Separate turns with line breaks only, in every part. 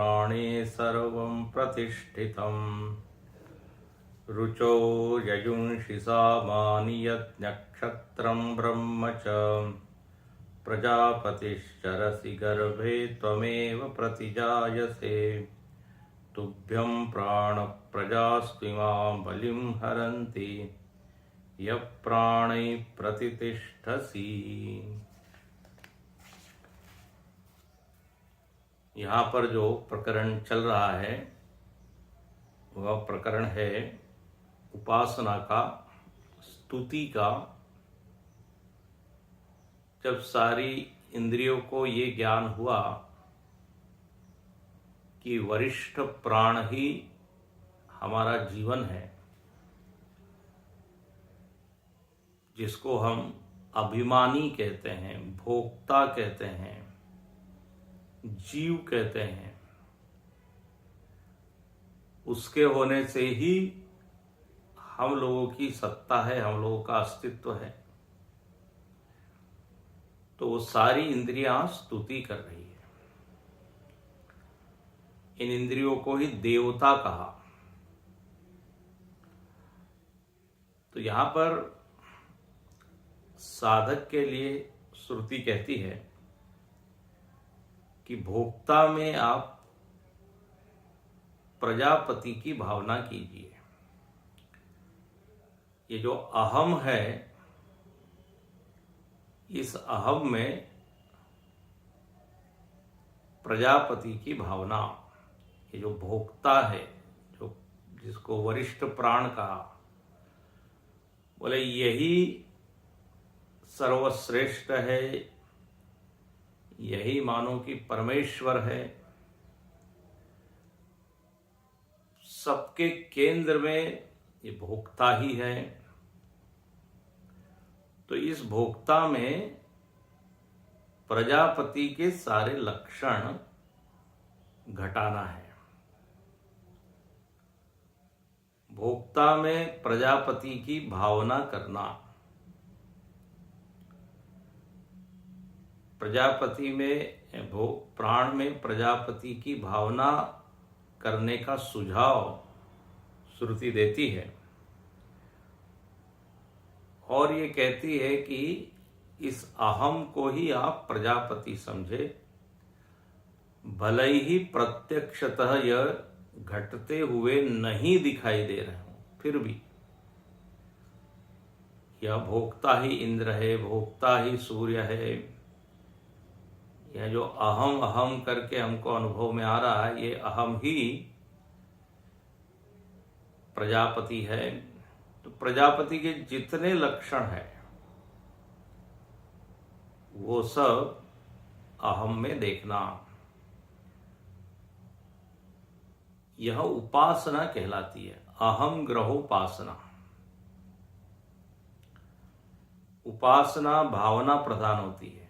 प्राणे सर्वं प्रतिष्ठितम् रुचो यजुंषि सामानि यज्ञक्षत्रं ब्रह्म च प्रजापतिश्चरसि गर्भे त्वमेव प्रतिजायसे तुभ्यं प्राणप्रजास्त्विमां बलिं हरन्ति यः प्राणैः प्रतितिष्ठसि। यहाँ पर जो प्रकरण चल रहा है वह प्रकरण है उपासना का, स्तुति का। जब सारी इंद्रियों को ये ज्ञान हुआ कि वरिष्ठ प्राण ही हमारा जीवन है, जिसको हम अभिमानी कहते हैं, भोक्ता कहते हैं, जीव कहते हैं, उसके होने से ही हम लोगों की सत्ता है, हम लोगों का अस्तित्व है। तो वो सारी इंद्रियां स्तुति कर रही है। इन इंद्रियों को ही देवता कहा। तो यहां पर साधक के लिए श्रुति कहती है कि भोक्ता में आप प्रजापति की भावना कीजिए। ये जो अहम है, इस अहम में प्रजापति की भावना, ये जो भोक्ता है, जो जिसको वरिष्ठ प्राण कहा, बोले यही सर्वश्रेष्ठ है, यही मानो कि परमेश्वर है। सबके केंद्र में ये भोक्ता ही है। तो इस भोक्ता में प्रजापति के सारे लक्षण घटाना है। भोक्ता में प्रजापति की भावना करना, प्रजापति में प्राण में प्रजापति की भावना करने का सुझाव श्रुति देती है और ये कहती है कि इस अहम को ही आप प्रजापति समझे, भले ही प्रत्यक्षतः यह घटते हुए नहीं दिखाई दे रहे हों, फिर भी यह भोक्ता ही इंद्र है, भोक्ता ही सूर्य है। यह जो अहम अहम करके हमको अनुभव में आ रहा है, ये अहम ही प्रजापति है। तो प्रजापति के जितने लक्षण हैं वो सब अहम में देखना, यह उपासना कहलाती है। अहम ग्रहोपासना। उपासना भावना प्रधान होती है,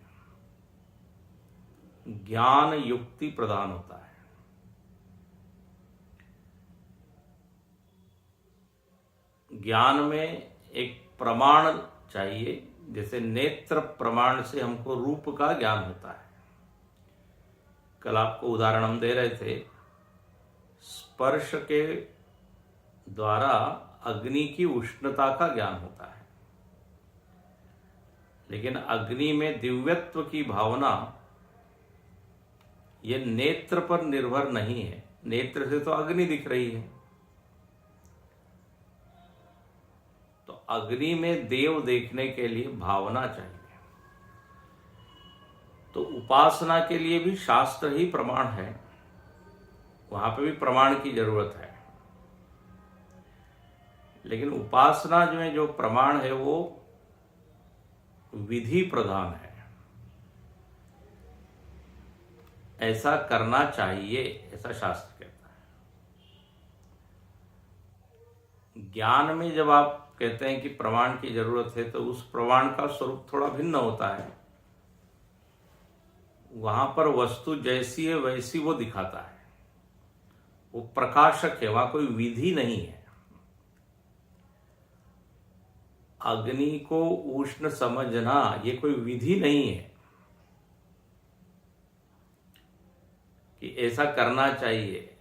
ज्ञान युक्ति प्रदान होता है। ज्ञान में एक प्रमाण चाहिए, जैसे नेत्र प्रमाण से हमको रूप का ज्ञान होता है। कल आपको उदाहरण हम दे रहे थे, स्पर्श के द्वारा अग्नि की उष्णता का ज्ञान होता है, लेकिन अग्नि में दिव्यत्व की भावना ये नेत्र पर निर्भर नहीं है। नेत्र से तो अग्नि दिख रही है, तो अग्नि में देव देखने के लिए भावना चाहिए। तो उपासना के लिए भी शास्त्र ही प्रमाण है, वहां पे भी प्रमाण की जरूरत है। लेकिन उपासना जो प्रमाण है वो विधि प्रधान है। ऐसा करना चाहिए, ऐसा शास्त्र कहता है। ज्ञान में जब आप कहते हैं कि प्रमाण की जरूरत है, तो उस प्रमाण का स्वरूप थोड़ा भिन्न होता है। वहां पर वस्तु जैसी है वैसी वो दिखाता है, वो प्रकाशक है, वहां कोई विधि नहीं है। अग्नि को उष्ण समझना ये कोई विधि नहीं है कि ऐसा करना चाहिए,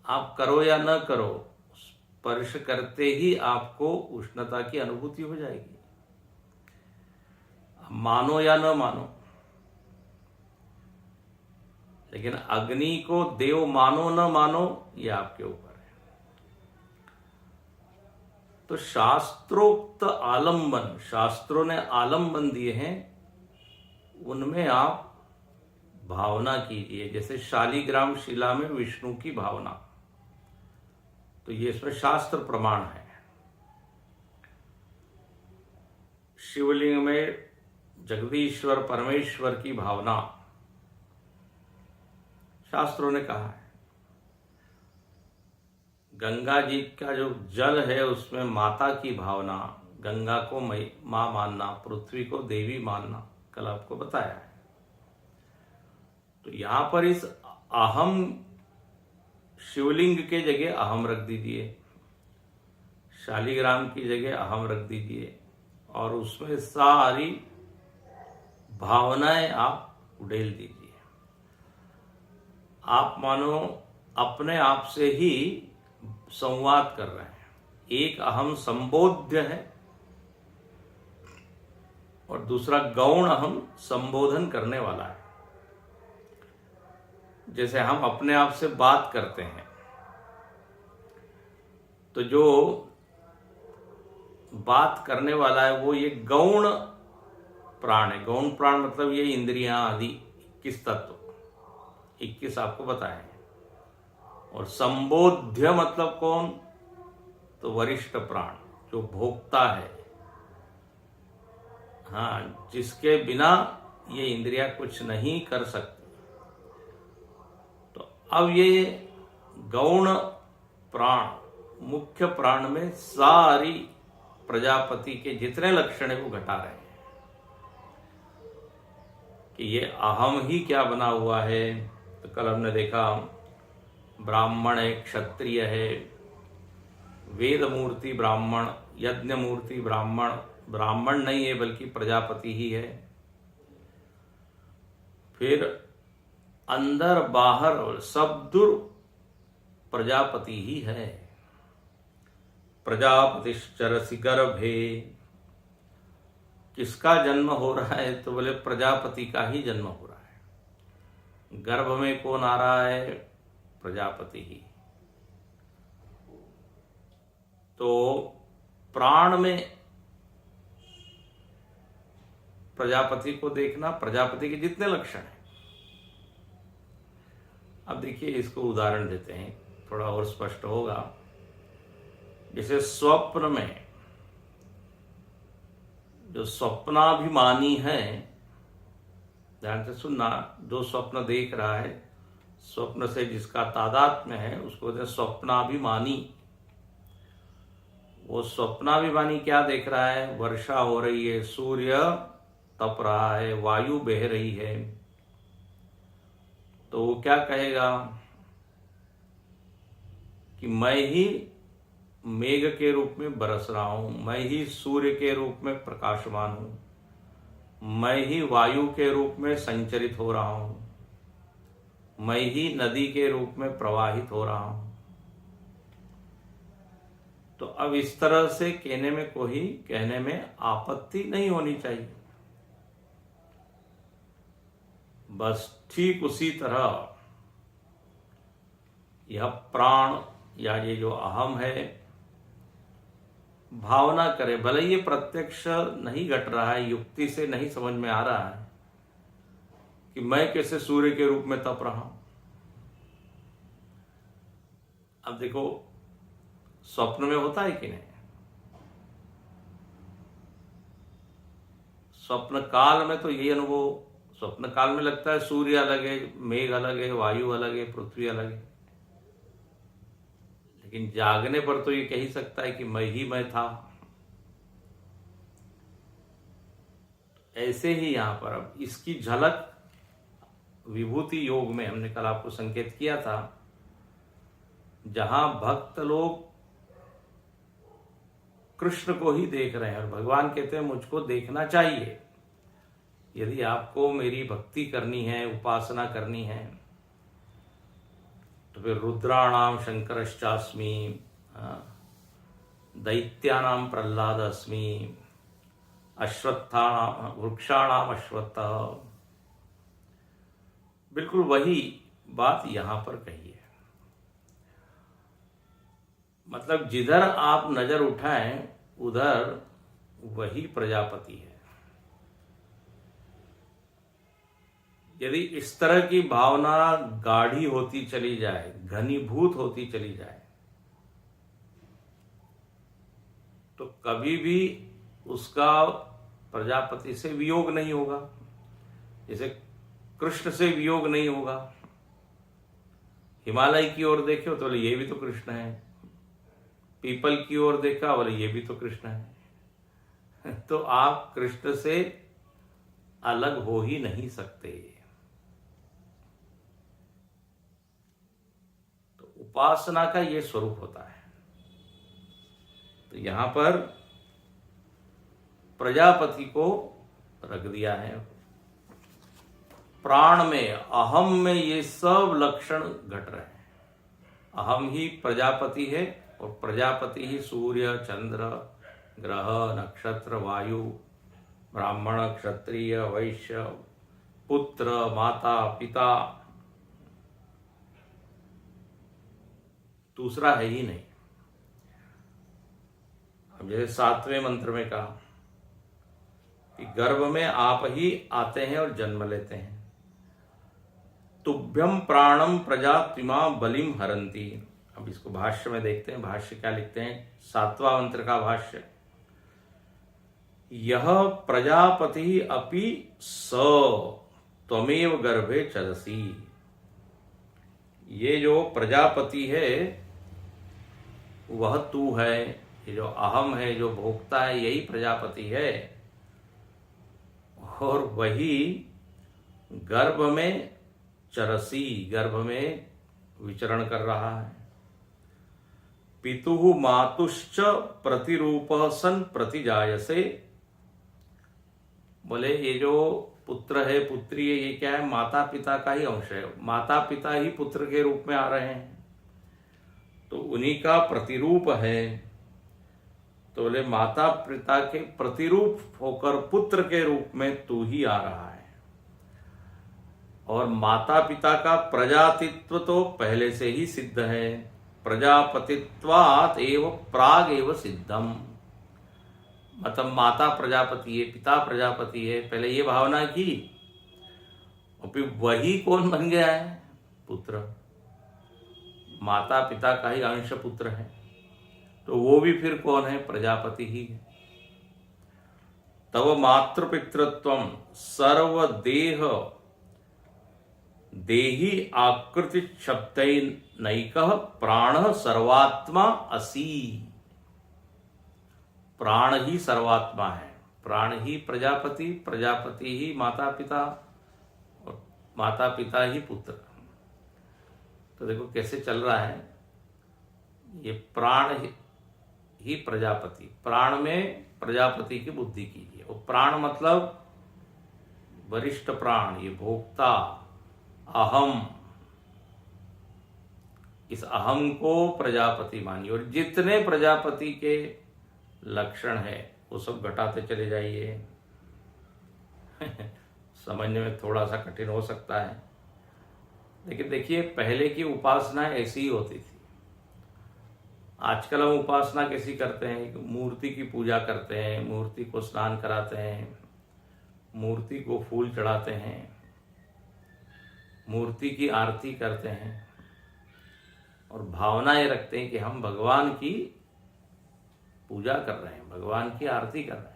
आप करो या न करो, स्पर्श करते ही आपको उष्णता की अनुभूति हो जाएगी, मानो या न मानो। लेकिन अग्नि को देव मानो न मानो ये आपके ऊपर है। तो शास्त्रोक्त आलंबन, शास्त्रों ने आलंबन दिए हैं, उनमें आप भावना कीजिए। जैसे शालिग्राम शिला में विष्णु की भावना, तो ये इसमें शास्त्र प्रमाण है। शिवलिंग में जगदीश्वर परमेश्वर की भावना, शास्त्रों ने कहा है। गंगा जी का जो जल है उसमें माता की भावना, गंगा को मां मानना, पृथ्वी को देवी मानना, कल आपको बताया है। तो यहां पर इस अहम, शिवलिंग के जगह अहम रख दीजिए, शालिग्राम की जगह अहम रख दीजिए, और उसमें सारी भावनाएं आप उड़ेल दीजिए। आप मानो अपने आप से ही संवाद कर रहे हैं। एक अहम संबोध्य है और दूसरा गौण अहम संबोधन करने वाला है। जैसे हम अपने आप से बात करते हैं, तो जो बात करने वाला है वो ये गौण प्राण है। गौण प्राण मतलब ये इंद्रियां आदि 21 तत्व, 21 आपको बताए हैं। और संबोध्य मतलब कौन? तो वरिष्ठ प्राण, जो भोक्ता है, हाँ, जिसके बिना ये इंद्रियां कुछ नहीं कर सकती। तो अब ये गौण प्राण मुख्य प्राण में सारी प्रजापति के जितने लक्षण है वो घटा रहे हैं कि ये अहम ही क्या बना हुआ है। तो कल हमने देखा ब्राह्मण है, क्षत्रिय है, वेद मूर्ति ब्राह्मण, यज्ञ मूर्ति ब्राह्मण, ब्राह्मण नहीं है बल्कि प्रजापति ही है। फिर अंदर बाहर और सब दूर प्रजापति ही है। प्रजापतिश्चरसि गर्भे, किसका जन्म हो रहा है? तो बोले प्रजापति का ही जन्म हो रहा है। गर्भ में कौन आ रहा है? प्रजापति ही। तो प्राण में प्रजापति को देखना, प्रजापति के जितने लक्षण हैं। अब देखिए, इसको उदाहरण देते हैं, थोड़ा और स्पष्ट होगा। जैसे स्वप्न में जो स्वप्नाभिमानी है, ध्यान से सुनना, जो स्वप्न देख रहा है, स्वप्न से जिसका तादात्म्य है, उसको कहते हैं स्वप्नाभिमानी। वो स्वप्नाभिमानी क्या देख रहा है? वर्षा हो रही है, सूर्य तप रहा है, वायु बह रही है, तो वो क्या कहेगा कि मैं ही मेघ के रूप में बरस रहा हूं, मैं ही सूर्य के रूप में प्रकाशमान हूं, मैं ही वायु के रूप में संचरित हो रहा हूं, मैं ही नदी के रूप में प्रवाहित हो रहा हूं। तो अब इस तरह से कहने में आपत्ति नहीं होनी चाहिए। बस ठीक उसी तरह यह प्राण या ये जो अहम है, भावना करे, भले ये प्रत्यक्ष नहीं घट रहा है, युक्ति से नहीं समझ में आ रहा है कि मैं कैसे सूर्य के रूप में तप रहा हूं। अब देखो, स्वप्न में होता है कि नहीं? स्वप्न काल में तो यही अनुभव, स्वप्न काल में लगता है सूर्य अलग है, मेघ अलग है, वायु अलग है, पृथ्वी अलग है। लेकिन जागने पर तो ये कह ही सकता है कि मैं ही मैं था। ऐसे ही यहां पर अब इसकी झलक विभूति योग में हमने कल आपको संकेत किया था, जहां भक्त लोग कृष्ण को ही देख रहे हैं और भगवान कहते हैं मुझको देखना चाहिए। यदि आपको मेरी भक्ति करनी है, उपासना करनी है, तो फिर रुद्राणाम शंकरश्चास्मि, दैत्यानाम प्रहलाद अस्मि, अश्वत्थानाम वृक्षाणाम अश्वत्थ। बिल्कुल वही बात यहां पर कही है। मतलब जिधर आप नजर उठाएं उधर वही प्रजापति है। यदि इस तरह की भावना गाढ़ी होती चली जाए, घनीभूत होती चली जाए, तो कभी भी उसका प्रजापति से वियोग नहीं होगा। जैसे कृष्ण से वियोग नहीं होगा। हिमालय की ओर देखे तो बोले ये भी तो कृष्ण है, पीपल की ओर देखा बोले ये भी तो कृष्ण है। तो आप कृष्ण से अलग हो ही नहीं सकते। तो उपासना का ये स्वरूप होता है। तो यहां पर प्रजापति को रख दिया है। प्राण में, अहम में ये सब लक्षण घट रहे हैं। अहम ही प्रजापति है और प्रजापति ही सूर्य, चंद्र, ग्रह, नक्षत्र, वायु, ब्राह्मण, क्षत्रिय, वैश्य, पुत्र, माता, पिता, दूसरा है ही नहीं। अब जैसे 7वें मंत्र में कहा कि गर्भ में आप ही आते हैं और जन्म लेते हैं। तुभ्यम प्राणम प्रजातिमा बलिम हरंती। अब इसको भाष्य में देखते हैं, भाष्य क्या लिखते हैं। 7वां मंत्र का भाष्य, यह प्रजापति अपि स त्वमेव गर्भे चरसी। ये जो प्रजापति है वह तू है। ये जो अहम है, जो भोक्ता है, यही प्रजापति है। और वही गर्भ में चरसी, गर्भ में विचरण कर रहा है। पितुः मातुश्च प्रतिरूपः सन प्रतिजायसे। बोले ये जो पुत्र है, पुत्री है, ये क्या है? माता पिता का ही अंश है। माता पिता ही पुत्र के रूप में आ रहे हैं, तो उन्हीं का प्रतिरूप है। तो बोले माता पिता के प्रतिरूप होकर पुत्र के रूप में तू ही आ रहा है। और माता पिता का प्रजातित्व तो पहले से ही सिद्ध है। प्रजापतित्वात् एव प्राग एव सिद्धम। मतलब माता प्रजापति है, पिता प्रजापति है, पहले ये भावना की और फिर वही कौन बन गया है? पुत्र। माता पिता का ही अंश पुत्र है, तो वो भी फिर कौन है? प्रजापति ही है। तव मातृपितृत्वम सर्वदेह देही आकृति शब्दैनैकः प्राणः सर्वात्मा असि। प्राण ही सर्वात्मा है, प्राण ही प्रजापति, प्रजापति ही माता पिता और माता पिता ही पुत्र। तो देखो कैसे चल रहा है। ये प्राण ही प्रजापति, प्राण में प्रजापति की बुद्धि कीजिए। और प्राण मतलब वरिष्ठ प्राण, ये भोक्ता, अहम। इस अहम को प्रजापति मानिए और जितने प्रजापति के लक्षण है वो सब घटाते चले जाइए। समझने में थोड़ा सा कठिन हो सकता है, लेकिन देखिए पहले की उपासना ऐसी ही होती थी। आजकल हम उपासना कैसी करते हैं? मूर्ति की पूजा करते हैं, मूर्ति को स्नान कराते हैं, मूर्ति को फूल चढ़ाते हैं, मूर्ति की आरती करते हैं और भावना ये रखते हैं कि हम भगवान की पूजा कर रहे हैं, भगवान की आरती कर रहे हैं।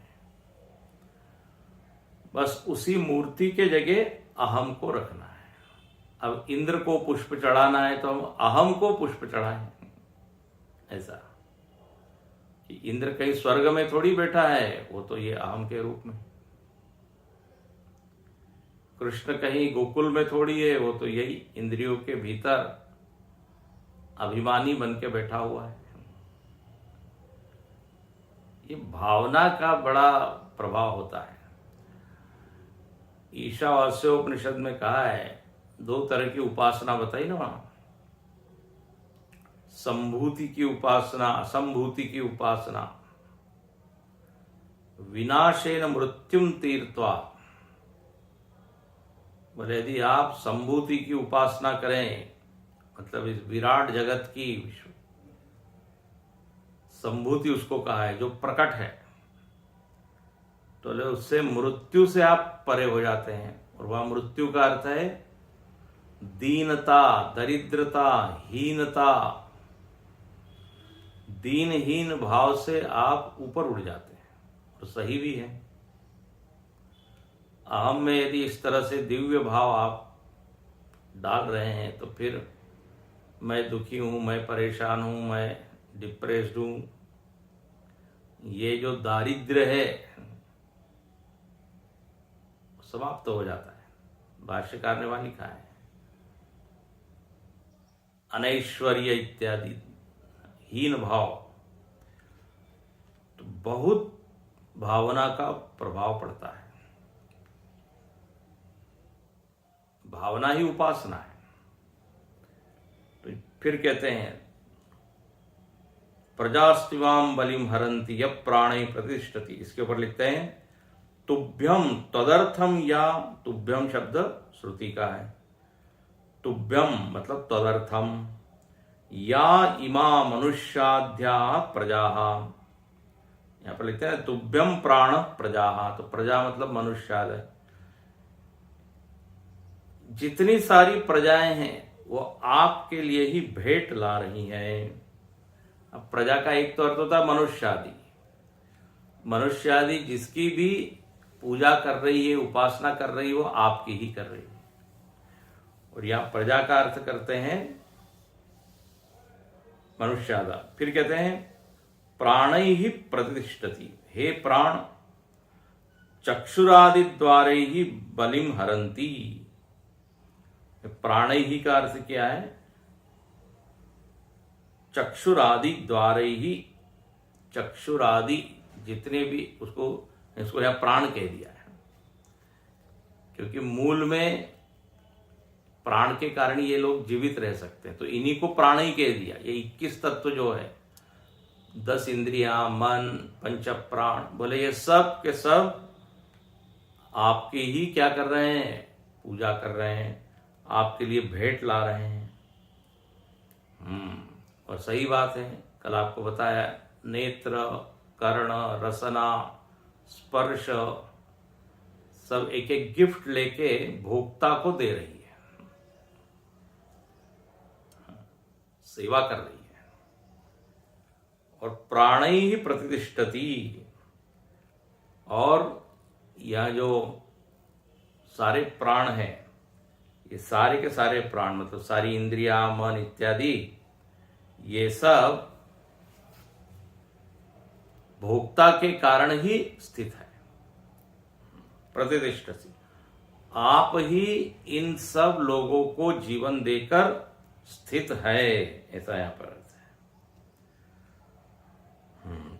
बस उसी मूर्ति के जगह अहम को रखना है। अब इंद्र को पुष्प चढ़ाना है तो हम अहम को पुष्प चढ़ाएं। ऐसा कि इंद्र कहीं स्वर्ग में थोड़ी बैठा है, वो तो ये अहम के रूप में। कृष्ण कहीं गोकुल में थोड़ी है, वो तो यही इंद्रियों के भीतर अभिमानी बन के बैठा हुआ है। ये भावना का बड़ा प्रभाव होता है। ईशावास्योपनिषद में कहा है, 2 तरह की उपासना बताई ना वहां। संभूति की उपासना, असंभूति की उपासना, विनाशेन मृत्युम तीर्त्वा। बोले यदि आप संभूति की उपासना करें, मतलब इस विराट जगत की संभूति उसको कहा है जो प्रकट है, तो उससे मृत्यु से आप परे हो जाते हैं। और वह मृत्यु का अर्थ है दीनता, दरिद्रता, हीनता। दीनहीन भाव से आप ऊपर उठ जाते हैं, और सही भी है। अहम में यदि इस तरह से दिव्य भाव आप डाल रहे हैं, तो फिर मैं दुखी हूं, मैं परेशान हूं, मैं डिप्रेस्ड हूं, ये जो दारिद्र्य है समाप्त हो जाता है। भाष्यकार ने वहां लिखा है अनैश्वर्य इत्यादि हीन भाव, तो बहुत भावना का प्रभाव पड़ता है। भावना ही उपासना है। तो फिर कहते हैं प्रजास्तिवाम बलिम हरंती यह प्राणे प्रतिष्ठति। इसके ऊपर लिखते हैं तुभ्यम तदर्थम, या तुभ्यम शब्द श्रुति का है। तुभ्यम मतलब तदर्थम, या इमा मनुष्याद्या प्रजा। यहां पर लिखते हैं तुभ्यम प्राण प्रजा। तो प्रजा मतलब मनुष्यादय। जितनी सारी प्रजाएं हैं वो आपके लिए ही भेंट ला रही हैं। अब प्रजा का एक तो अर्थ होता है मनुष्यादि। मनुष्यादि जिसकी भी पूजा कर रही है, उपासना कर रही है, वो आपकी ही कर रही है। और यहां प्रजा का अर्थ करते हैं मनुष्यादा। फिर कहते हैं प्राणै ही प्रतिष्ठति। हे प्राण, चक्षुरादि द्वारे ही बलिम हरंती। प्राणै ही का अर्थ क्या है? चक्षुरादि द्वारे ही, चक्षुरादि जितने भी, इसको यहां प्राण कह दिया है, क्योंकि मूल में प्राण के कारण ये लोग जीवित रह सकते हैं, तो इन्हीं को प्राण ही कह दिया। ये 21 तत्व जो है, 10 इंद्रियां, मन, पंच प्राण, बोले ये सब के सब आपके ही क्या कर रहे हैं? पूजा कर रहे हैं, आपके लिए भेंट ला रहे हैं। और सही बात है, कल आपको बताया, नेत्र, कर्ण, रसना, स्पर्श, सब एक एक गिफ्ट लेके भोक्ता को दे रही है, सेवा कर रही है। और प्राणै ही प्रतिष्ठति। और यह जो सारे प्राण हैं, ये सारे के सारे प्राण मतलब सारी इंद्रियां, मन इत्यादि, ये सब भोक्ता के कारण ही स्थित है। प्रतिष्ठति, आप ही इन सब लोगों को जीवन देकर स्थित है, ऐसा यहां पर अर्थ है।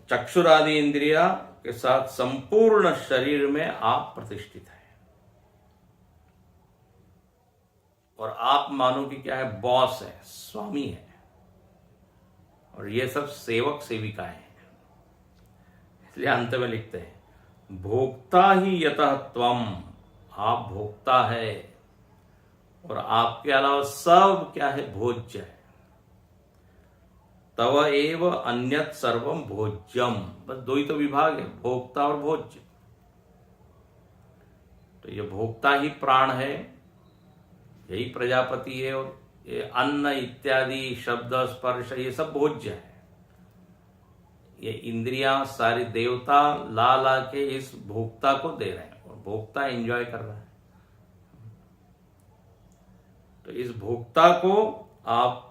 चक्षुरादि इंद्रिया के साथ संपूर्ण शरीर में आप प्रतिष्ठित हैं। और आप मानो कि क्या है? बॉस है, स्वामी है, और ये सब सेवक सेविकाएं हैं। इसलिए अंत में लिखते हैं भोक्ता ही यतः त्वम। आप भोक्ता है, और आपके अलावा सब क्या है? भोज्य है। तव एव अन्यत सर्वम भोज्यम। बस दो ही तो विभाग है, भोक्ता और भोज्य। तो ये भोक्ता ही प्राण है, यही प्रजापति है, और ये अन्न इत्यादि शब्द स्पर्श ये सब भोज्य है। ये इंद्रियां सारी देवता ला ला के इस भोक्ता को दे रहे हैं, और भोक्ता एंजॉय कर रहा है। तो इस भोक्ता को आप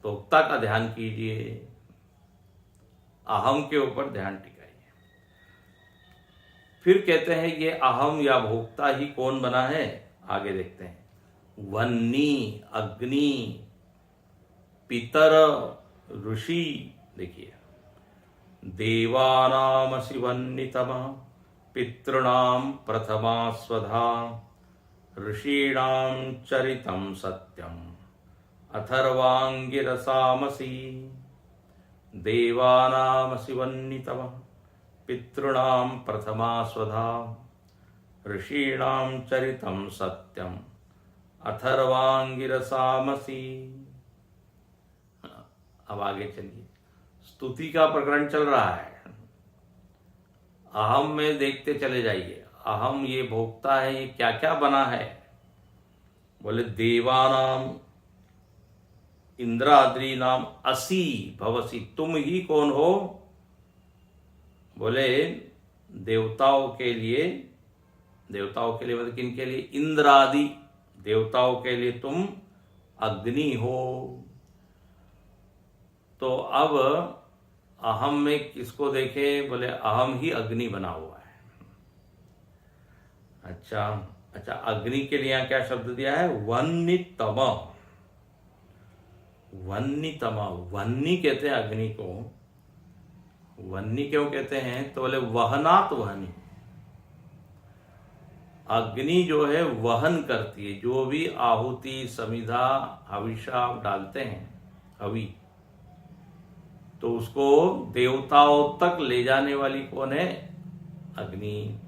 भोक्ता का ध्यान कीजिए, अहम के ऊपर ध्यान टिकाइए। फिर कहते हैं ये अहम या भोक्ता ही कौन बना है? आगे देखते हैं। वन्नी, अग्नि, पितर, ऋषि। देखिए, देवानामसि वन्नितमा, पितॄणाम प्रथमा स्वधा, ऋषीणाम चरितम सत्यम, अथर्वांगिरसामसि देवानामसि वह्नितमः पितॄणां प्रथमा स्वधा ऋषीणां चरितं सत्यम अथर्वांगिरसामसि। अब आगे चलिए, स्तुति का प्रकरण चल रहा है। अहम में देखते चले जाइए, अहम ये भोक्ता है, ये क्या क्या बना है। बोले देवानाम इंद्राद्री नाम असि भवसी, तुम ही कौन हो। बोले देवताओं के लिए मतलब किन के लिए, इंद्रादि देवताओं के लिए तुम अग्नि हो। तो अब अहम में किसको देखे, बोले अहम ही अग्नि बना हुआ है। अच्छा, अग्नि के लिए यहां क्या शब्द दिया है, वह्नितम। वह्नितम, वह्नि कहते हैं अग्नि को। वह्नि क्यों कहते हैं, तो बोले वहनात् वह्नि, अग्नि जो है वहन करती है। जो भी आहुति समिधा हविषा डालते हैं, हवि, तो उसको देवताओं तक ले जाने वाली कौन है, अग्नि।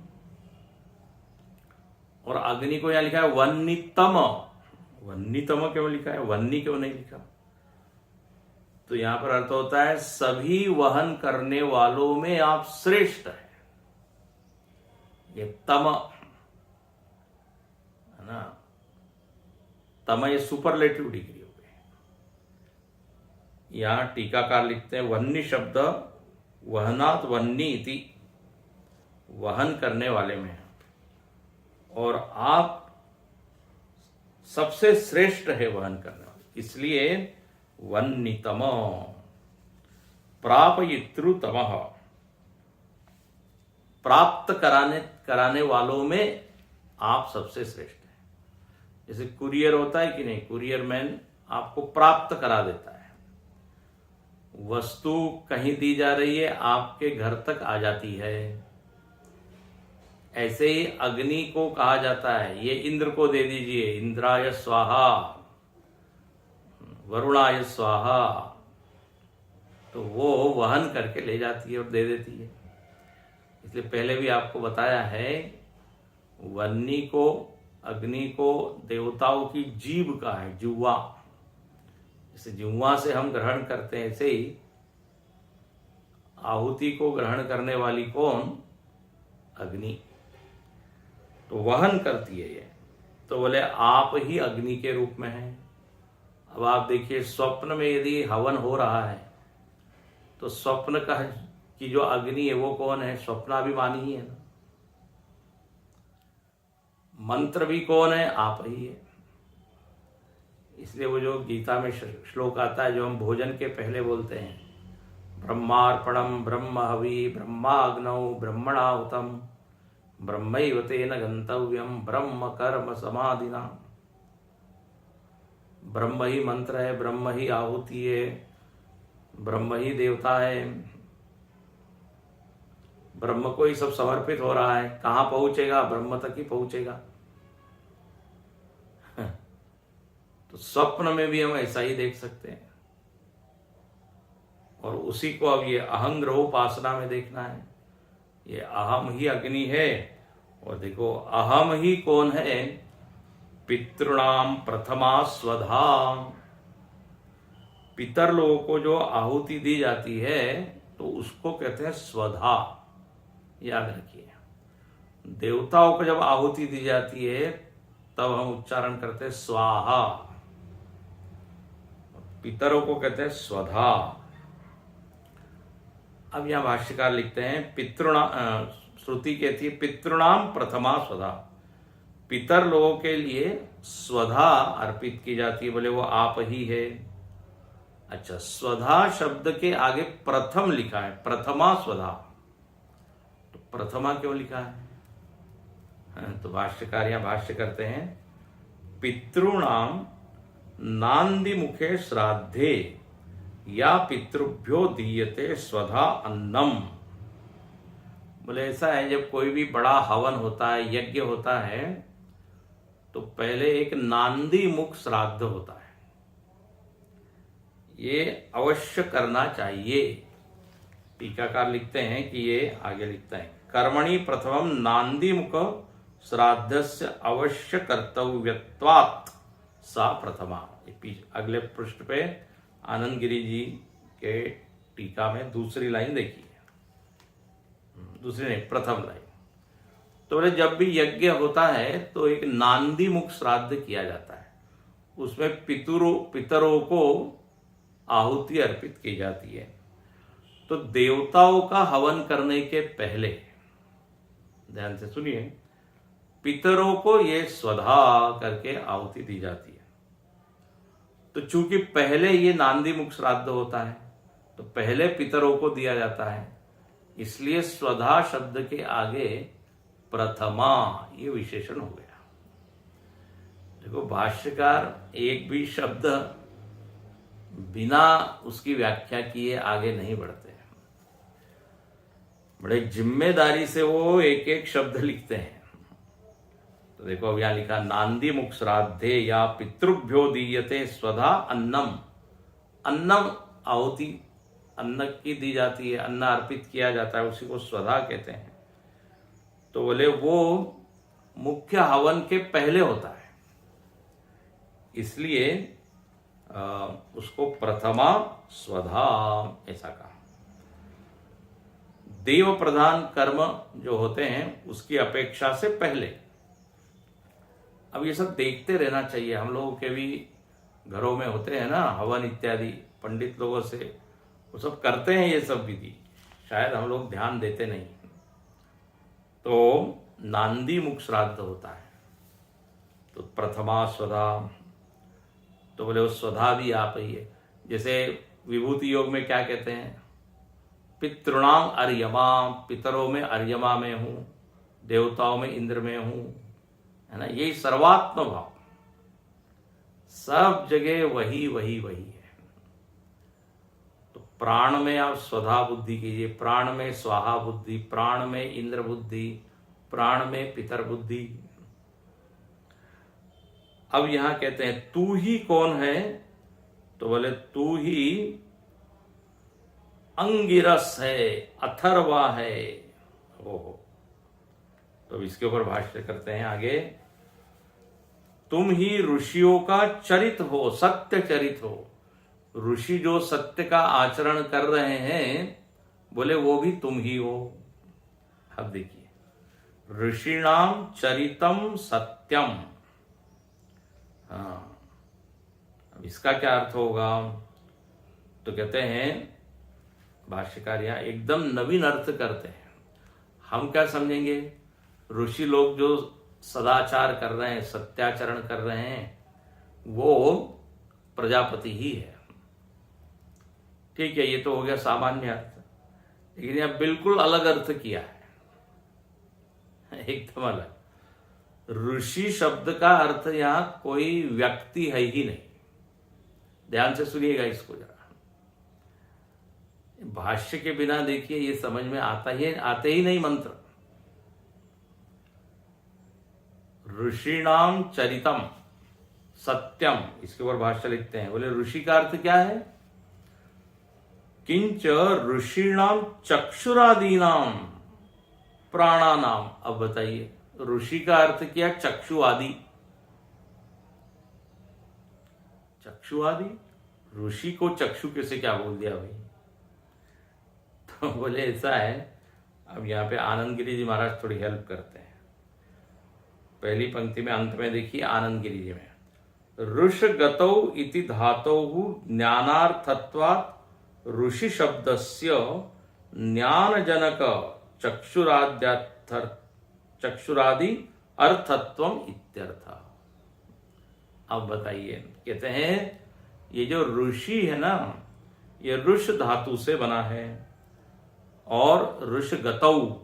और अग्नि को यहां लिखा है वह्नितम। वह्नितम क्यों लिखा है, वह्नि क्यों नहीं लिखा। तो यहां पर अर्थ होता है सभी वहन करने वालों में आप श्रेष्ठ हैं। ये तम है ना, तम ये सुपरलेटिव डिग्री हो गई। यहां टीकाकार लिखते हैं वह्नि शब्द वहनात् वह्नि इति, वहन करने वाले में, और आप सबसे श्रेष्ठ है वहन करने वाले, इसलिए वह्नितम। प्रापयितृतमः, प्राप्त कराने वालों में आप सबसे श्रेष्ठ हैं। जैसे कुरियर होता है कि नहीं, कुरियर मैन आपको प्राप्त करा देता है। वस्तु कहीं दी जा रही है, आपके घर तक आ जाती है। ऐसे ही अग्नि को कहा जाता है, ये इंद्र को दे दीजिए, इंद्राय स्वाहा, वरुणाय स्वाहा, तो वो वहन करके ले जाती है और दे देती है। इसलिए पहले भी आपको बताया है, वह्नि को, अग्नि को देवताओं की जीभ का है, जुह्वा। जैसे जुह्वा से हम ग्रहण करते हैं, ऐसे ही आहुति को ग्रहण करने वाली कौन, अग्नि। तो वहन करती है ये। तो बोले आप ही अग्नि के रूप में हैं। अब आप देखिए, स्वप्न में यदि हवन हो रहा है तो स्वप्न का की जो अग्नि है वो कौन है, स्वप्नाभिमानी ही है ना। मंत्र भी कौन है, आप ही है। इसलिए वो जो गीता में श्लोक आता है, जो हम भोजन के पहले बोलते हैं, ब्रह्मार्पणम ब्रह्म हवि ब्रह्माग्नौ ब्रह्मणाहुतम ब्रह्मैव तेन गंतव्यम ब्रह्म कर्म समाधिना। ब्रह्म ही मंत्र है, ब्रह्म ही आहुति है, ब्रह्म ही देवता है, ब्रह्म को ही सब समर्पित हो रहा है। कहां पहुंचेगा, ब्रह्म तक ही पहुंचेगा। तो स्वप्न में भी हम ऐसा ही देख सकते हैं, और उसी को अब ये अहंग्रहोपासना में देखना है। ये अहम ही अग्नि है, और देखो अहम ही कौन है, पितृणाम प्रथमा स्वधा। पितर लोगों को जो आहुति दी जाती है तो उसको कहते हैं स्वधा, याद रखिए। देवताओं को जब आहुति दी जाती है तब हम उच्चारण करते हैं स्वाहा, पितरों को कहते हैं स्वधा। अब यहां भाष्यकार लिखते हैं श्रुति कहती है पितृणाम प्रथमा स्वधा, पितर लोगों के लिए स्वधा अर्पित की जाती है। बोले वो आप ही है। अच्छा, स्वधा शब्द के आगे प्रथम लिखा है, प्रथमा स्वधा, तो प्रथमा क्यों लिखा है। तो भाष्यकार यहां भाष्य करते हैं, पितॄणाम नांदि मुखे श्राद्धे या पितृभ्यो दीयते स्वधा अन्नम। बोले ऐसा है, जब कोई भी बड़ा हवन होता है, यज्ञ होता है, तो पहले एक नांदी मुख श्राद्ध होता है। ये अवश्य करना चाहिए। टीकाकार लिखते हैं कि ये आगे लिखते हैं, कर्मणि प्रथमम नांदीमुख श्राद्धस्य अवश्य कर्तव्यत्वात् सा प्रथमा। अगले पृष्ठ पे आनंद गिरी जी के टीका में दूसरी लाइन देखिए, दूसरी नहीं, प्रथम लाइन। तो बोले जब भी यज्ञ होता है तो एक नांदी मुख श्राद्ध किया जाता है, उसमें पितरों को आहुति अर्पित की जाती है। तो देवताओं का हवन करने के पहले, ध्यान से सुनिए, पितरों को ये स्वधा करके आहुति दी जाती है। तो चूंकि पहले ये नांदी मुख श्राद्ध होता है तो पहले पितरों को दिया जाता है, इसलिए स्वधा शब्द के आगे प्रथमा ये विशेषण हो गया। देखो भाष्यकार एक भी शब्द बिना उसकी व्याख्या किए आगे नहीं बढ़ते हैं, बड़े जिम्मेदारी से वो एक एक शब्द लिखते हैं। तो देखो अब यहां लिखा, नांदी मुख श्राद्धे या पितृभ्यो दीयते स्वधा अन्नम। अन्नम आहुति अन्न की दी जाती है, अन्न अर्पित किया जाता है, उसी को स्वधा कहते हैं। तो बोले वो मुख्य हवन के पहले होता है, इसलिए उसको प्रथमा स्वधा ऐसा कहा। देव प्रधान कर्म जो होते हैं उसकी अपेक्षा से पहले। अब ये सब देखते रहना चाहिए, हम लोगों के भी घरों में होते हैं ना हवन इत्यादि, पंडित लोगों से वो सब करते हैं ये सब विधि, शायद हम लोग ध्यान देते नहीं। तो नांदी मुख श्राद्ध होता है तो प्रथमा स्वधा, तो बोले वो स्वधा भी आप ही है। जैसे विभूति योग में क्या कहते हैं, पितृणाम अर्यमा, पितरों में अर्यमा में हूं, देवताओं में इंद्र में हूं, है ना, यही सर्वात्म भाव, सब जगह वही वही वही है। तो प्राण में आप स्वधा बुद्धि कीजिए, प्राण में स्वाहा बुद्धि, प्राण में इंद्र बुद्धि, प्राण में पितर बुद्धि। अब यहां कहते हैं तू ही कौन है, तो बोले तू ही अंगिरस है, अथर्वा है। ओहो, तो इसके ऊपर भाष्य करते हैं आगे, तुम ही ऋषियों का चरित हो, सत्य चरित हो। ऋषि जो सत्य का आचरण कर रहे हैं, बोले वो भी तुम ही हो। अब देखिए, ऋषिणाम चरितम सत्यम। हाँ, अब इसका क्या अर्थ होगा, तो कहते हैं भाष्यकार यहां एकदम नवीन अर्थ करते हैं। हम क्या समझेंगे, ऋषि लोग जो सदाचार कर रहे हैं, सत्याचरण कर रहे हैं, वो प्रजापति ही है। ठीक है, ये तो हो गया सामान्य अर्थ, लेकिन यह बिल्कुल अलग अर्थ किया है, एकदम अलग। ऋषि शब्द का अर्थ यहां कोई व्यक्ति है ही नहीं। ध्यान से सुनिएगा इसको जरा, भाष्य के बिना देखिए ये समझ में आते ही नहीं मंत्र। ऋषिणाम चरितम सत्यम, इसके ऊपर भाष्य लिखते हैं, बोले ऋषि का अर्थ क्या है, किंच ऋषिणाम चक्षुरादीनाम प्राणानाम। अब बताइए ऋषि का अर्थ क्या, चक्षु आदि। चक्षु आदि, ऋषि को चक्षु कैसे क्या बोल दिया भाई। तो बोले ऐसा है, अब यहां पे आनंद गिरी जी महाराज थोड़ी हेल्प करते हैं। पहली पंक्ति में अंत में देखिए आनंद गिरी जी में, ऋष गतौ इति धातौ ज्ञानार्थत्वात् ऋषि शब्दस्य ज्ञानजनक चक्षुरादि अर्थत्वम इत्यर्थ। अब बताइए, कहते हैं ये जो ऋषि है ना, ये ऋष धातु से बना है और ऋष गतौ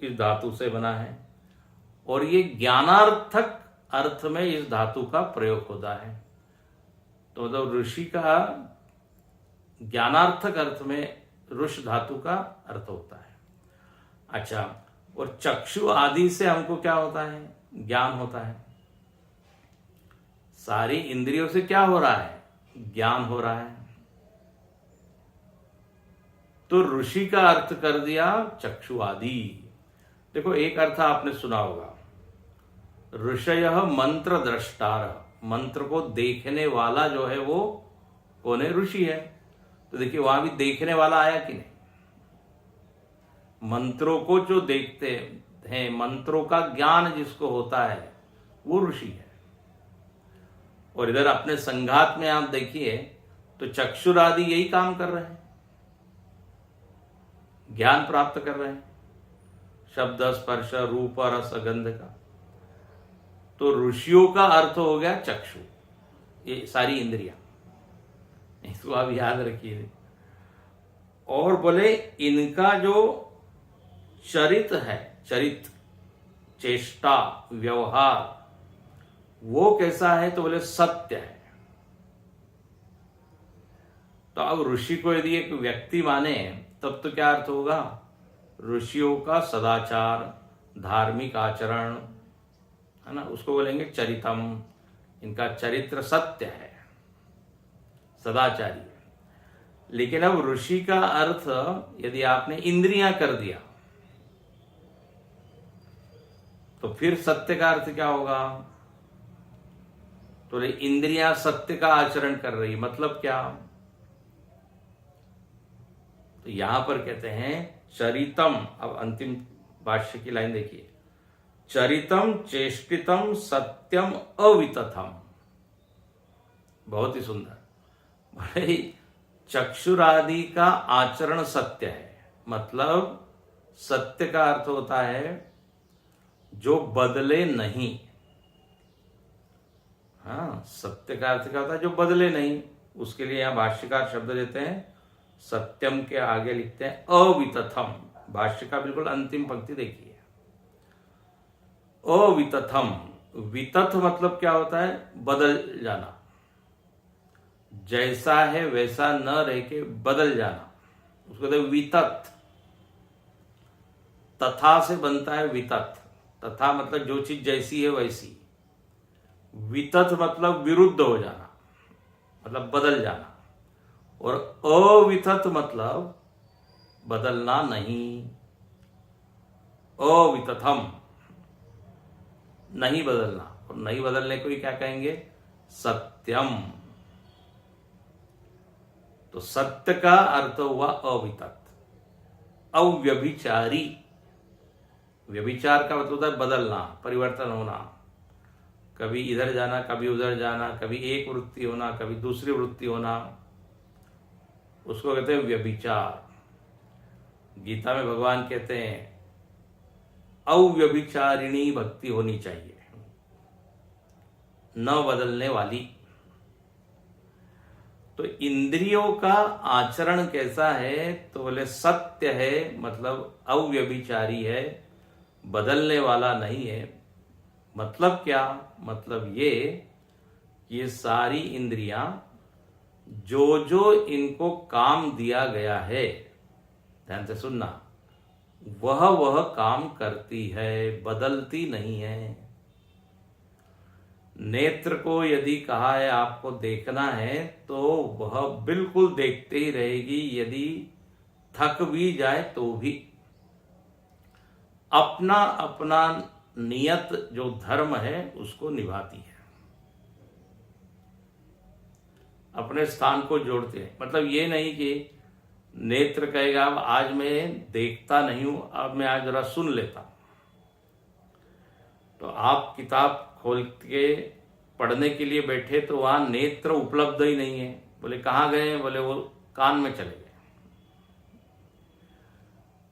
इस धातु से बना है, और ये ज्ञानार्थक अर्थ में इस धातु का प्रयोग होता है। तो मतलब ऋषि का ज्ञानार्थक अर्थ में ऋष धातु का अर्थ होता है। अच्छा, और चक्षु आदि से हमको क्या होता है, ज्ञान होता है। सारी इंद्रियों से क्या हो रहा है, ज्ञान हो रहा है। तो ऋषि का अर्थ कर दिया चक्षु आदि। देखो एक अर्थ आपने सुना होगा, ऋषयः मंत्र द्रष्टार, मंत्र को देखने वाला जो है वो कौन है? ऋषि है। तो देखिए वहां भी देखने वाला आया कि नहीं? मंत्रों को जो देखते हैं, मंत्रों का ज्ञान जिसको होता है वो ऋषि है। और इधर अपने संघात में आप देखिए तो चक्षुरादि यही काम कर रहे हैं, ज्ञान प्राप्त कर रहे हैं, शब्द स्पर्श रूप रस गंध का। तो ऋषियों का अर्थ हो गया चक्षु, ये सारी इंद्रियां, इसको आप याद रखिए। और बोले इनका जो चरित है, चरित चेष्टा व्यवहार वो कैसा है? तो बोले सत्य है। तो अब ऋषि को यदि एक व्यक्ति माने तब तो क्या अर्थ होगा? ऋषियों का सदाचार, धार्मिक आचरण है ना, उसको बोलेंगे चरितम। इनका चरित्र सत्य है, सदाचारी है। लेकिन अब ऋषि का अर्थ यदि आपने इंद्रियां कर दिया तो फिर सत्य का अर्थ क्या होगा? तो इंद्रियां सत्य का आचरण कर रही, मतलब क्या? तो यहां पर कहते हैं चरितम। अब अंतिम भाष्य की लाइन देखिए, चरितम चेष्टितम सत्यम अवितथम। बहुत ही सुंदर। भाई चक्षुरादि का आचरण सत्य है, मतलब सत्य का अर्थ होता है जो बदले नहीं। हाँ, सत्य का अर्थ क्या होता है? जो बदले नहीं। उसके लिए यहां भाष्यकार शब्द देते हैं, सत्यम के आगे लिखते हैं अवितथम। भाष्य का बिल्कुल अंतिम पंक्ति देखिए, अवितथम। वितथ मतलब क्या होता है? बदल जाना, जैसा है वैसा न रह के बदल जाना, उसको कहते हैं वितथ। तथा से बनता है वितथ। तथा मतलब जो चीज जैसी है वैसी। वितथ मतलब विरुद्ध हो जाना, मतलब बदल जाना। और अवितथ मतलब बदलना नहीं। अवितथम, नहीं बदलना। और नहीं बदलने को ही क्या कहेंगे? सत्यम। तो सत्य का अर्थ हुआ अवितथ, अव्यभिचारी। व्यभिचार का मतलब होता है बदलना, परिवर्तन होना, कभी इधर जाना कभी उधर जाना, कभी एक वृत्ति होना कभी दूसरी वृत्ति होना, उसको कहते हैं व्यभिचार। गीता में भगवान कहते हैं अव्यभिचारिणी भक्ति होनी चाहिए, न बदलने वाली। तो इंद्रियों का आचरण कैसा है? तो बोले सत्य है, मतलब अव्यभिचारी है, बदलने वाला नहीं है। मतलब क्या? मतलब ये सारी इंद्रियां जो जो इनको काम दिया गया है, ध्यान से सुनना, वह काम करती है, बदलती नहीं है। नेत्र को यदि कहा है आपको देखना है तो वह बिल्कुल देखते ही रहेगी, यदि थक भी जाए तो भी। अपना अपना नियत जो धर्म है उसको निभाती है, अपने स्थान को जोड़ते हैं। मतलब ये नहीं कि नेत्र कहेगा अब आज मैं देखता नहीं हूं, अब मैं आज जरा सुन लेता हूं। तो आप किताब खोल के पढ़ने के लिए बैठे तो वहां नेत्र उपलब्ध ही नहीं है। बोले कहाँ गए? बोले वो कान में चले गए।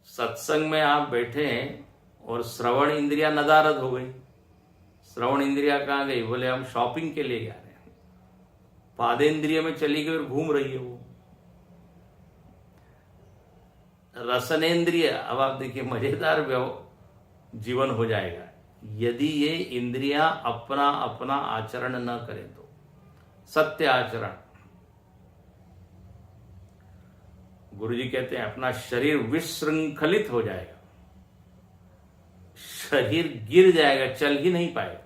सत्संग में आप बैठे हैं और श्रवण इंद्रिया नदारद हो गई। श्रवण इंद्रिया कहाँ गई? बोले हम शॉपिंग के लिए जा रहे हैं। पादेंद्रिय में चली गई और घूम रही है वो। रसनेन्द्रिय, अब आप देखिए मजेदार जीवन हो जाएगा यदि ये इंद्रियां अपना अपना आचरण न करें तो। सत्य आचरण, गुरुजी कहते हैं अपना शरीर विशृंखलित हो जाएगा, शरीर गिर जाएगा, चल ही नहीं पाएगा।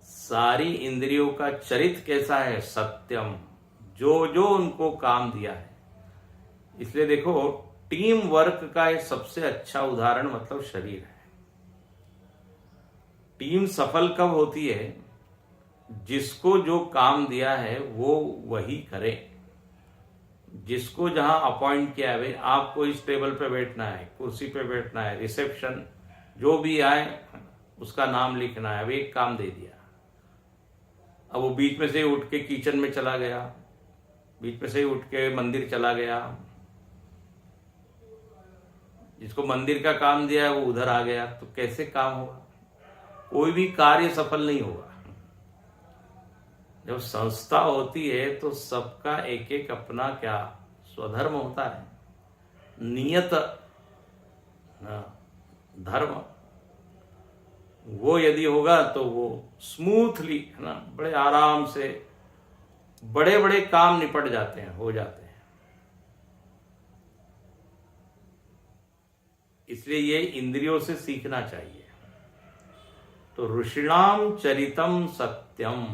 सारी इंद्रियों का चरित्र कैसा है? सत्यम। जो जो उनको काम दिया है, इसलिए देखो, टीम वर्क का एक सबसे अच्छा उदाहरण मतलब शरीर है। टीम सफल कब होती है? जिसको जो काम दिया है वो वही करे। जिसको जहां अपॉइंट किया है, भाई आपको इस टेबल पे बैठना है, कुर्सी पे बैठना है, रिसेप्शन जो भी आए उसका नाम लिखना है, अब एक काम दे दिया। अब वो बीच में से उठ के किचन में चला गया, बीच में से उठ के मंदिर चला गया, जिसको मंदिर का काम दिया है वो उधर आ गया, तो कैसे काम होगा? कोई भी कार्य सफल नहीं होगा। जब संस्था होती है तो सबका एक एक अपना क्या स्वधर्म होता है, नियत धर्म, वो यदि होगा तो वो स्मूथली है ना, बड़े आराम से बड़े बड़े काम निपट जाते हैं, हो जाते हैं। इसलिए ये इंद्रियों से सीखना चाहिए। तो ऋषिणाम चरितम सत्यम,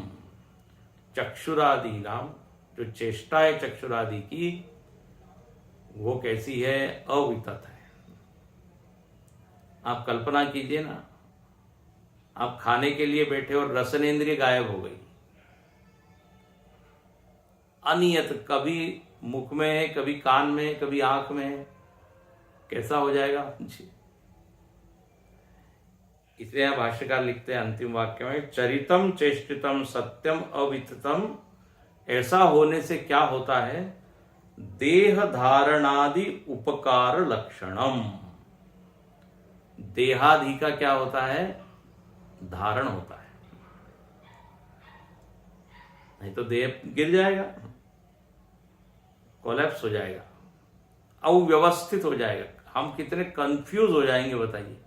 चक्षुरादि नाम, जो चेष्टा है चक्षुरादि की वो कैसी है? अवितत है। आप कल्पना कीजिए ना, आप खाने के लिए बैठे और रसनेन्द्रिय गायब हो गई, अनियत, कभी मुख में है, कभी कान में, कभी आंख में है, कैसा हो जाएगा जी? इसलिए यहां भाष्यकार लिखते हैं अंतिम वाक्य में, चरितम चेष्टितम सत्यम अविततम। ऐसा होने से क्या होता है? देह धारणादि उपकार लक्षणम। देहादि का क्या होता है? धारण होता है, नहीं तो देह गिर जाएगा, कोलैप्स हो जाएगा, अव्यवस्थित हो जाएगा। हम कितने कंफ्यूज हो जाएंगे बताइए।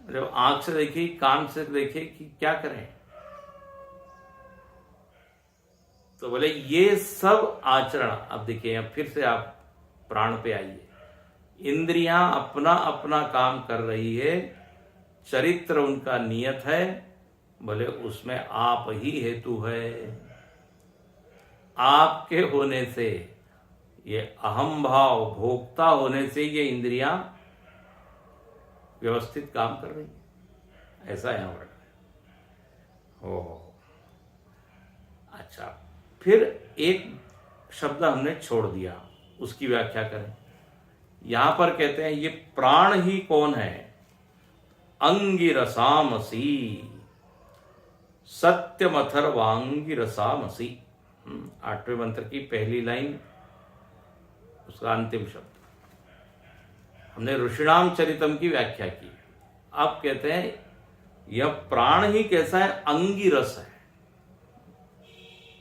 जब आंख से देखिए, कान से देखिए कि क्या करें। तो बोले ये सब आचरण, अब देखिए, अब फिर से आप प्राण पे आइए। इंद्रियां अपना अपना काम कर रही है, चरित्र उनका नियत है, बोले उसमें आप ही हेतु है। आपके होने से, ये अहम भाव भोक्ता होने से ये इंद्रियां व्यवस्थित काम कर रही है, ऐसा यहां वर्णन है। हो अच्छा, फिर एक शब्द हमने छोड़ दिया, उसकी व्याख्या करें। यहां पर कहते हैं ये प्राण ही कौन है? अंगिरसामसी, सत्यमथर्वांगिरसामसी। 8वें मंत्र की पहली लाइन, उसका अंतिम शब्द। हमने ऋषिणाम चरितम की व्याख्या की। अब कहते हैं यह प्राण ही कैसा है? अंगिरस है।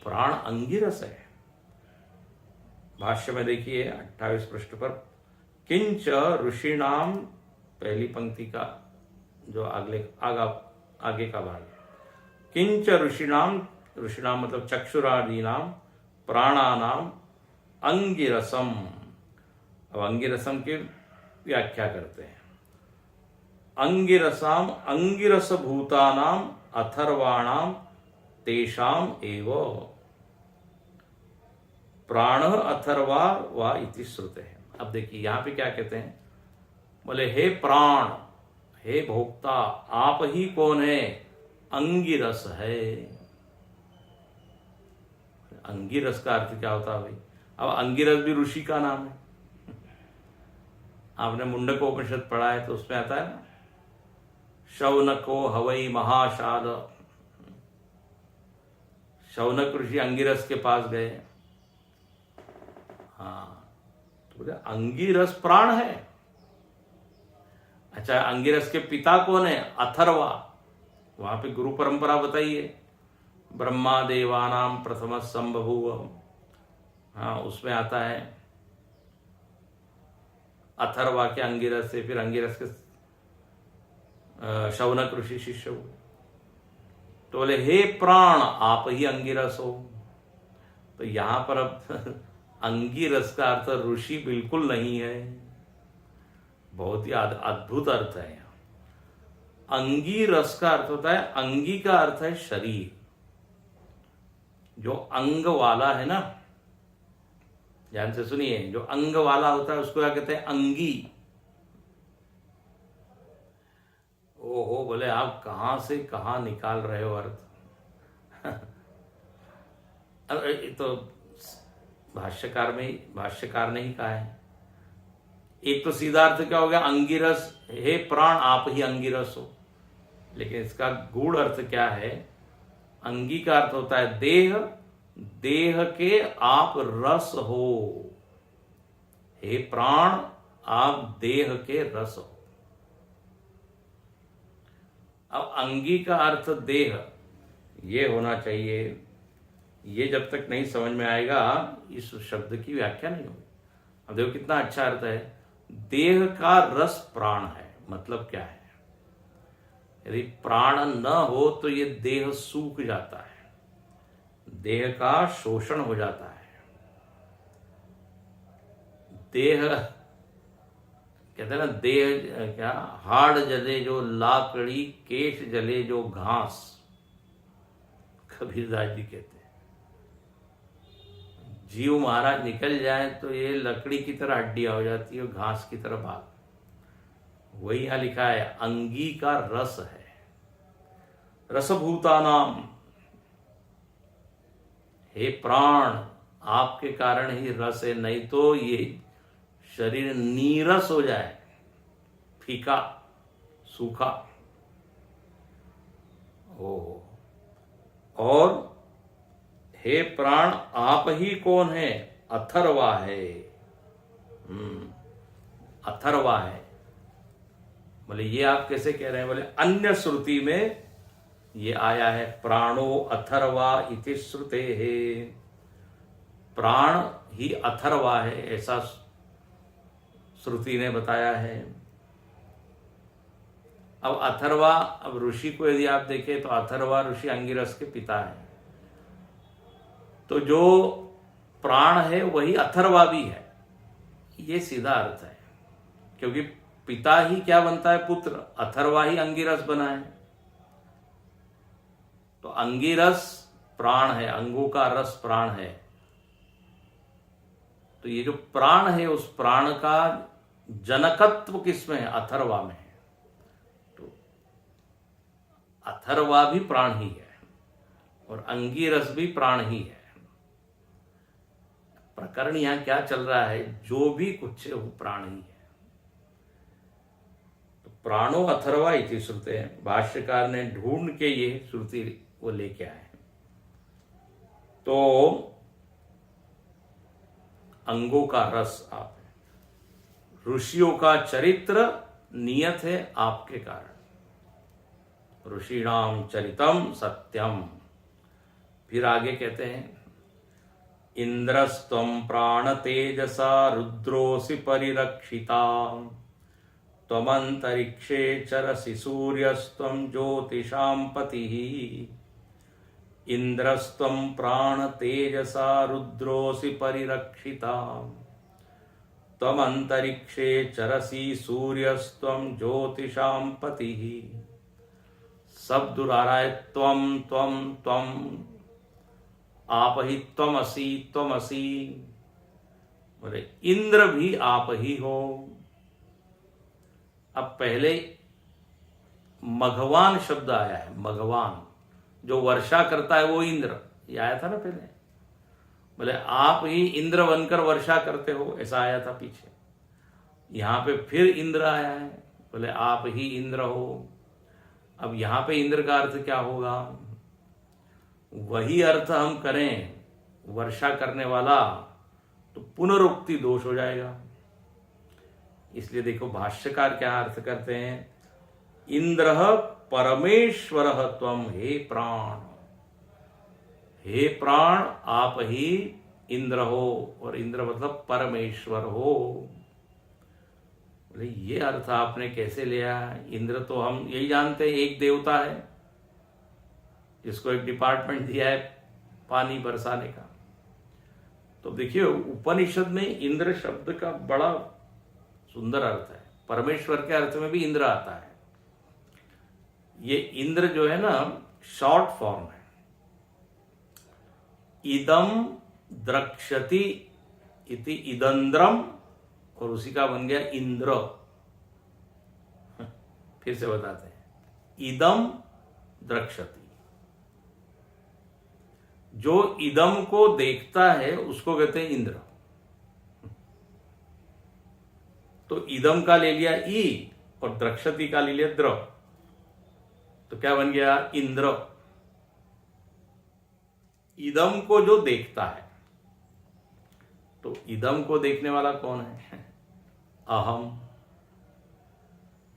प्राण अंगिरस है। भाष्य में देखिए 28 पृष्ठ पर, किंच ऋषिणाम, पहली पंक्ति का जो आगे का भाग, किंच ऋषिणाम, ऋषिणाम मतलब चक्षुरादीनाम, प्राणानाम अंगिरसम। अब अंगिरसम की व्याख्या करते हैं। अंगिरसाम अंगिरस भूतानाम अथर्वाणाम तेषाम एव प्राण अथर्वा वा इति श्रुते है। अब देखिए यहां पे क्या कहते हैं, बोले हे प्राण, हे भोक्ता, आप ही कौन है? अंगिरस है। अंगिरस का अर्थ क्या होता है भाई? अब अंगिरस भी ऋषि का नाम है। आपने मुंडकोपनिषद पढ़ा है तो उसमें आता है ना, शौनको हवई महाशाद। शौनक ऋषि अंगिरस के पास गए, हाँ, तो बोले अंगिरस प्राण है। अच्छा, अंगिरस के पिता कौन है? अथर्वा। वहां पे गुरु परंपरा बताइए, ब्रह्मा देवानाम प्रथम संबभूव, हाँ, उसमें आता है अथर्वा के अंगिरस से, फिर अंगिरस के शौनक ऋषि शिष्य हुए। तो बोले हे प्राण, आप ही अंगिरस हो। तो यहां पर अब अंगिरस का अर्थ ऋषि बिल्कुल नहीं है, बहुत ही अद्भुत अर्थ है। अंगिरस का अर्थ होता है, अंगी का अर्थ है शरीर, जो अंग वाला है ना, ध्यान से सुनिए, जो अंग वाला होता है उसको क्या कहते हैं? अंगी। ओहो, बोले आप कहां से कहां निकाल रहे हो अर्थ। अरे ये तो भाष्यकार ने ही कहा है। एक तो सीधा अर्थ क्या हो गया? अंगिरस, हे प्राण आप ही अंगिरस हो। लेकिन इसका गूढ़ अर्थ क्या है? अंगी का अर्थ होता है देह, देह के आप रस हो। हे प्राण आप देह के रस हो। अब अंगी का अर्थ देह ये होना चाहिए। ये जब तक नहीं समझ में आएगा इस शब्द की व्याख्या नहीं होगी। अब देखो कितना अच्छा अर्थ है। देह का रस प्राण है, मतलब क्या है? यदि प्राण न हो तो ये देह सूख जाता है, देह का शोषण हो जाता है। देह कहते हैं ना, देह क्या, हाड़ जले जो लाकड़ी, केश जले जो घास, कबीरदास जी कहते हैं। जीव महाराज निकल जाए तो ये लकड़ी की तरह हड्डियां हो जाती है, घास की तरह भाग। वही यहां लिखा है, अंगी का रस है। रसभूता नाम, हे प्राण आपके कारण ही रस है, नहीं तो ये शरीर नीरस हो जाए, फीका सूखा। ओ, और हे प्राण आप ही कौन है? अथर्वा है। अथर्वा है। बोले ये आप कैसे कह रहे हैं? बोले अन्य श्रुति में ये आया है, प्राणो अथर्वा इति श्रुते है। प्राण ही अथर्वा है, ऐसा श्रुति ने बताया है। अब अथर्वा, अब ऋषि को यदि आप देखें तो अथर्वा ऋषि अंगिरस के पिता है, तो जो प्राण है वही अथर्वा भी है। ये सीधा अर्थ है, क्योंकि पिता ही क्या बनता है? पुत्र। अथर्वा ही अंगिरस बना है, तो अंगिरस प्राण है, अंगों का रस प्राण है। तो ये जो प्राण है उस प्राण का जनकत्व किसमें है? अथर्वा में है। तो अथर्वा भी प्राण ही है और अंगिरस भी प्राण ही है। प्रकरण यहां क्या चल रहा है? जो भी कुछ है वो प्राण ही है। तो प्राणो अथर्वा इति श्रुते, भाष्यकार ने ढूंढ के ये श्रुति वो लेके आए। तो अंगों का रस आप है, ऋषियों का चरित्र नियत है आपके कारण। ऋषिणाम चरितम सत्यम। फिर आगे कहते हैं, इंद्रस्त्वं प्राण तेजसा रुद्रोसि परिरक्षिता, त्वमंतरिक्षे चरसि सूर्यस्त्वं ज्योतिषां पतिः। इंद्रस्त्वं प्राण तेजसा रुद्रोसि परिरक्षिता, त्वमंतरिक्षे चरसि सूर्यस्त्वं ज्योतिषां पतिः। सब दूर आ रहा है, त्वम त्वम त्वम, आप ही त्वमसि त्वमसि। बोले इंद्र भी आप ही हो। अब पहले मघवान शब्द आया है, मघवान जो वर्षा करता है वो इंद्र, ये आया था ना पहले। बोले आप ही इंद्र बनकर वर्षा करते हो, ऐसा आया था पीछे। यहां पे फिर इंद्र आया है, बोले आप ही इंद्र हो। अब यहां पे इंद्र का अर्थ क्या होगा? वही अर्थ हम करें वर्षा करने वाला तो पुनरुक्ति दोष हो जाएगा। इसलिए देखो भाष्यकार क्या अर्थ करते हैं, इंद्र परमेश्वर त्वम, हे प्राण, हे प्राण आप ही इंद्र हो। और इंद्र मतलब परमेश्वर हो। बोले ये अर्थ आपने कैसे लिया? इंद्र तो हम यही जानते हैं एक देवता है जिसको एक डिपार्टमेंट दिया है पानी बरसाने का। तो देखिए उपनिषद में इंद्र शब्द का बड़ा सुंदर अर्थ है। परमेश्वर के अर्थ में भी इंद्र आता है। ये इंद्र जो है ना शॉर्ट फॉर्म है। इदम द्रक्ष्यति इति इदंद्रम, और उसी का बन गया इंद्र। फिर से बताते हैं, इदम द्रक्षति, जो इदम को देखता है उसको कहते हैं इंद्र। तो इदम का ले लिया ई और द्रक्षति का ले लिया द्र, तो क्या बन गया? इंद्र। इदम को जो देखता है, तो इदम को देखने वाला कौन है? अहम।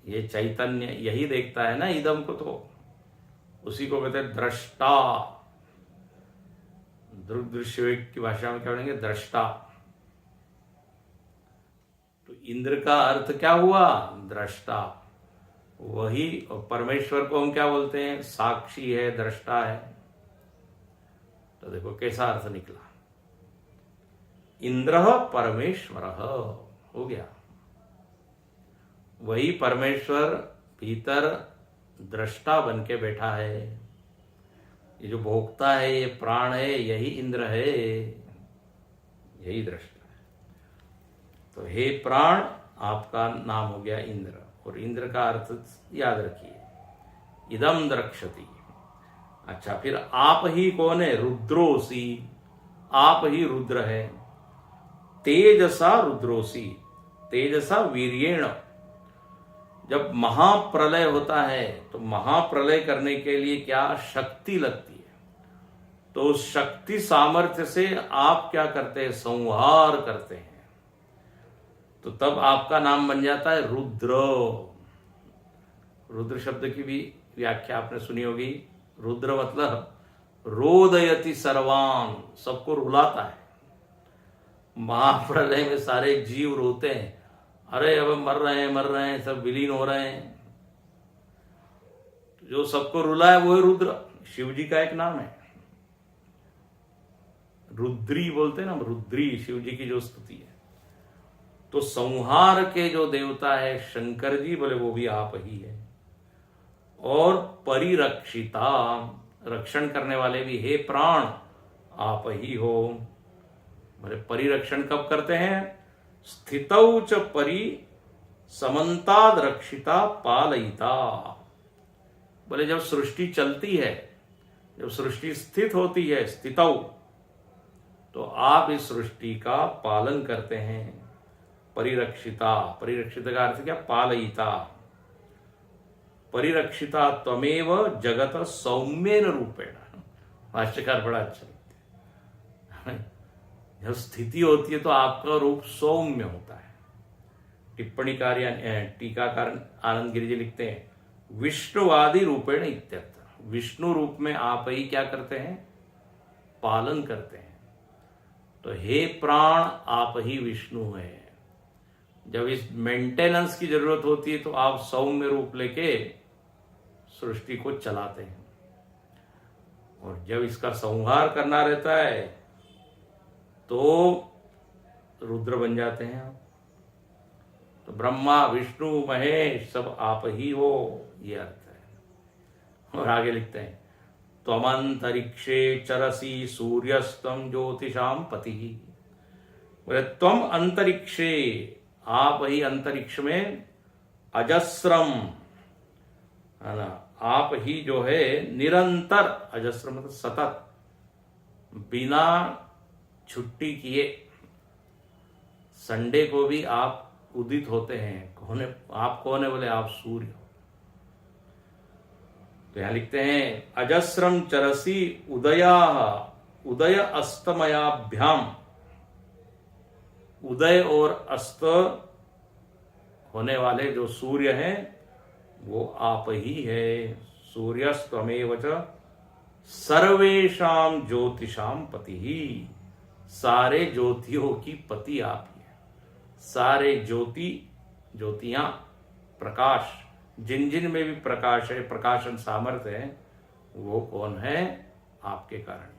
ये चैतन्य यही देखता है ना इदम को, तो उसी को कहते हैं दृष्टा। दृश्य की भाषा में क्या बोलेंगे? दृष्टा। तो इंद्र का अर्थ क्या हुआ? दृष्टा। वही, और परमेश्वर को हम क्या बोलते हैं? साक्षी है, दृष्टा है। तो देखो कैसा अर्थ निकला, इंद्र परमेश्वर हो गया। वही परमेश्वर भीतर दृष्टा बन के बैठा है। ये जो भोक्ता है, ये प्राण है, यही इंद्र है, यही दृष्टा है। तो हे प्राण, आपका नाम हो गया इंद्र, और इंद्र का अर्थ याद रखिए, इदम द्रक्षति। अच्छा, फिर आप ही कौन है? रुद्रोसी, आप ही रुद्र है। तेजसा रुद्रोसी, तेजसा वीर्येण। जब महाप्रलय होता है तो महाप्रलय करने के लिए क्या शक्ति लगती है, तो उस शक्ति सामर्थ्य से आप क्या करते हैं? संहार करते हैं। तो तब आपका नाम बन जाता है रुद्र। रुद्र शब्द की भी व्याख्या आपने सुनी होगी। रुद्र मतलब रोदयति सर्वान, सबको रुलाता है। महाप्रलय में सारे जीव रोते हैं, अरे अब मर रहे हैं, सब विलीन हो रहे हैं। जो सबको रुला है वो है रुद्र। शिव जी का एक नाम है, रुद्री बोलते हैं ना, रुद्री शिव जी की जो स्तुति है। तो संहार के जो देवता है शंकर जी, बोले वो भी आप ही है। और परिरक्षिता, रक्षण करने वाले भी हे प्राण आप ही हो। बोले परिरक्षण कब करते हैं? स्थितौ च परि समन्ताद रक्षिता पालयिता। बोले जब सृष्टि चलती है, जब सृष्टि स्थित होती है, स्थितौ, तो आप इस सृष्टि का पालन करते हैं। परिरक्षिता, परिरक्षिता का अर्थ क्या? पालयिता। परिरक्षिता त्वमेव जगत सौम्येन रूपेण। भाष्यकार बड़ा अच्छा लिखते हैं, जब स्थिति होती है तो आपका रूप सौम्य होता है। टिप्पणीकार टीकाकार आनंद गिरि जी लिखते हैं विष्णुवादी रूपेण इत्यर्थ। विष्णु रूप में आप ही क्या करते हैं? पालन करते हैं। तो हे प्राण आप ही विष्णु है। जब इस मेंटेनेंस की जरूरत होती है तो आप सौम्य रूप लेके सृष्टि को चलाते हैं, और जब इसका संहार करना रहता है तो रुद्र बन जाते हैं आप। तो ब्रह्मा विष्णु महेश सब आप ही हो, ये अर्थ है। और आगे लिखते हैं त्वमंतरिक्षे चरसी सूर्यस्तम ज्योतिषाम पति। बोले त्वम अंतरिक्षे, आप ही अंतरिक्ष में, अजस्रम, है ना, आप ही जो है निरंतर, अजस्र मतलब सतत, बिना छुट्टी किए, संडे को भी आप उदित होते हैं। कौन है आप? कौन है? बोले आप सूर्य। तो यहां लिखते हैं अजस्रम चरसी उदया, उदय अस्तमयाभ्याम। उदय और अस्त होने वाले जो सूर्य हैं वो आप ही है। सूर्यस्त्वमेव च सर्वेषां ज्योतिषां पति ही। सारे ज्योतियों की पति आप ही है। सारे ज्योति, ज्योतियां, प्रकाश, जिन जिन में भी प्रकाश है, प्रकाशन सामर्थ्य है, वो कौन है? आपके कारण।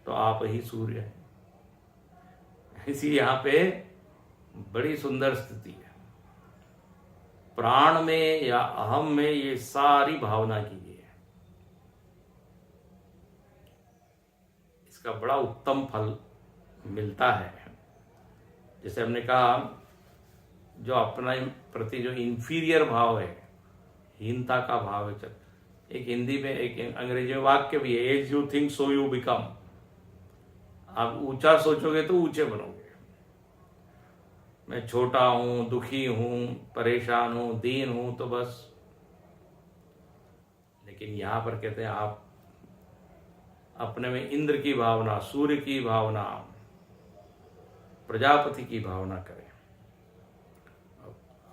तो आप ही सूर्य है। इसी यहां पे बड़ी सुंदर स्थिति है। प्राण में या अहम में ये सारी भावना कीजिए, इसका बड़ा उत्तम फल मिलता है। जैसे हमने कहा, जो अपना प्रति जो इंफीरियर भाव है, हीनता का भाव है, एक हिंदी में एक अंग्रेजी में वाक्य भी है, as you think so you become. आप ऊंचा सोचोगे तो ऊंचे बनोगे। मैं छोटा हूं, दुखी हूं, परेशान हूं, दीन हूं, तो बस। लेकिन यहां पर कहते हैं आप अपने में इंद्र की भावना, सूर्य की भावना, प्रजापति की भावना करें।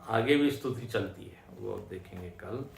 आगे भी स्तुति चलती है, वो देखेंगे कल।